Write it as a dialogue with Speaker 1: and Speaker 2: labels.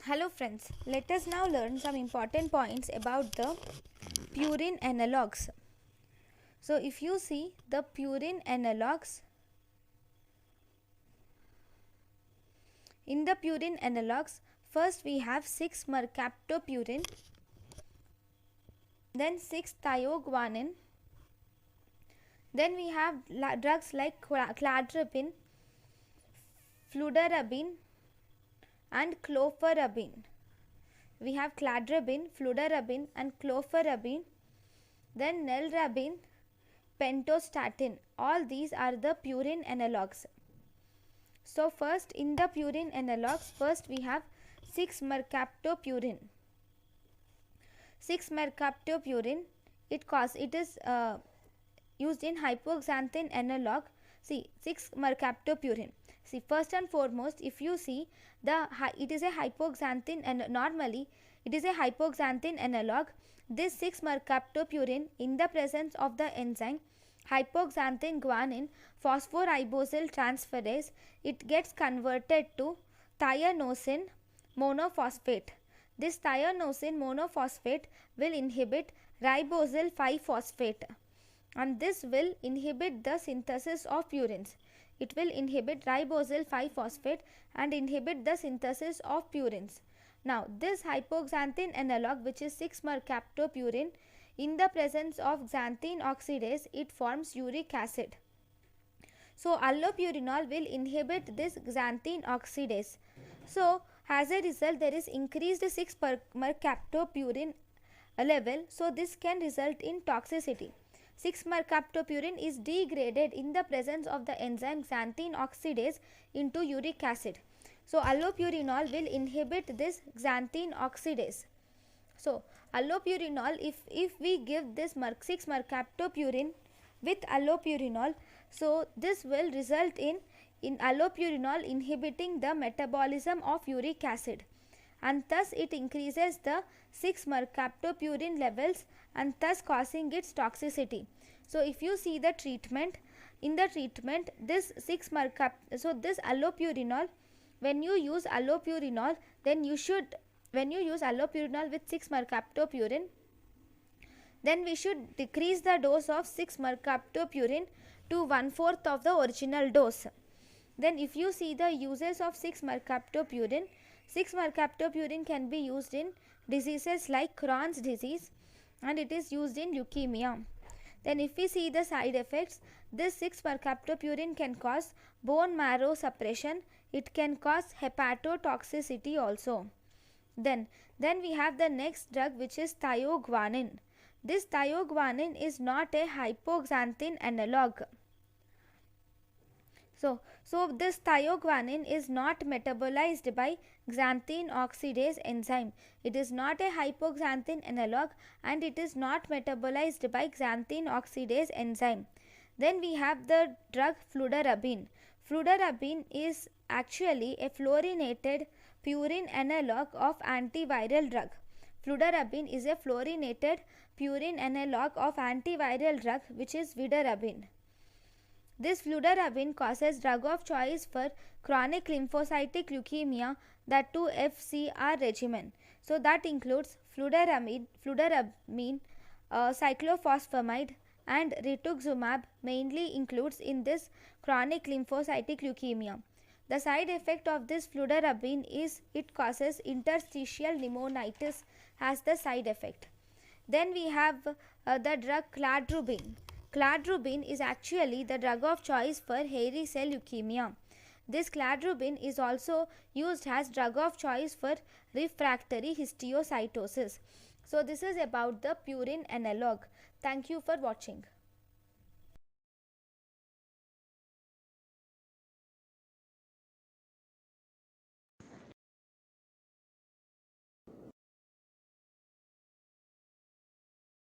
Speaker 1: Hello friends, let us now learn some important points about the purine analogues. So if you see the purine analogues, in the purine analogues, first we have 6-mercaptopurine, then 6-thioguanine, then we have drugs like cladribine, fludarabine and clofarabine. We have cladribine, fludarabine and clofarabine, then nelrabine, pentostatin. All these are the purine analogues. So first in the purine analogues, first we have 6-mercaptopurine. 6-mercaptopurine, it is used in hypoxanthine analog. See, 6-mercaptopurine. See, first and foremost, if you see it is a hypoxanthine, and normally it is a hypoxanthine analog. This 6-mercaptopurine, in the presence of the enzyme hypoxanthine guanine phosphoribosyl transferase, it gets converted to thionosin monophosphate. This thionosin monophosphate will inhibit ribosyl 5-phosphate, and this will inhibit the synthesis of purines. It will inhibit ribosyl 5-phosphate and inhibit the synthesis of purines. Now this hypoxanthine analog, which is 6-mercaptopurine, in the presence of xanthine oxidase, it forms uric acid. So allopurinol will inhibit this xanthine oxidase. So as a result, there is increased 6-mercaptopurine level. So this can result in toxicity. 6-mercaptopurine is degraded in the presence of the enzyme xanthine oxidase into uric acid. So allopurinol will inhibit this xanthine oxidase. So allopurinol, if we give this 6-mercaptopurine with allopurinol, so this will result in allopurinol inhibiting the metabolism of uric acid, and thus it increases the 6-mercaptopurine levels and thus causing its toxicity. So if you see the treatment, in the treatment, this this allopurinol, when you use allopurinol, then you should, when you use allopurinol with 6-mercaptopurine, then we should decrease the dose of 6-mercaptopurine to 1/4 of the original dose. Then if you see the uses of 6-mercaptopurine, 6-mercaptopurine can be used in diseases like Crohn's disease, and it is used in leukemia. Then if we see the side effects, this 6-mercaptopurine can cause bone marrow suppression. It can cause hepatotoxicity also. Then we have the next drug, which is thioguanine. This thioguanine is not a hypoxanthine analog. So this thioguanine is not metabolized by xanthine oxidase enzyme. It is not a hypoxanthine analog and it is not metabolized by xanthine oxidase enzyme. Then we have the drug fludarabine. Fludarabine is actually a fluorinated purine analog of antiviral drug. Fludarabine is a fluorinated purine analog of antiviral drug, which is vidarabine. This fludarabine causes drug of choice for chronic lymphocytic leukemia, that too FCR regimen. So that includes fludarabine, cyclophosphamide and rituximab mainly includes in this chronic lymphocytic leukemia. The side effect of this fludarabine is it causes interstitial pneumonitis as the side effect. Then we have the drug cladribine. Cladribine is actually the drug of choice for hairy cell leukemia. This cladribine is also used as drug of choice for refractory histiocytosis. So this is about the purine analog. Thank you for watching.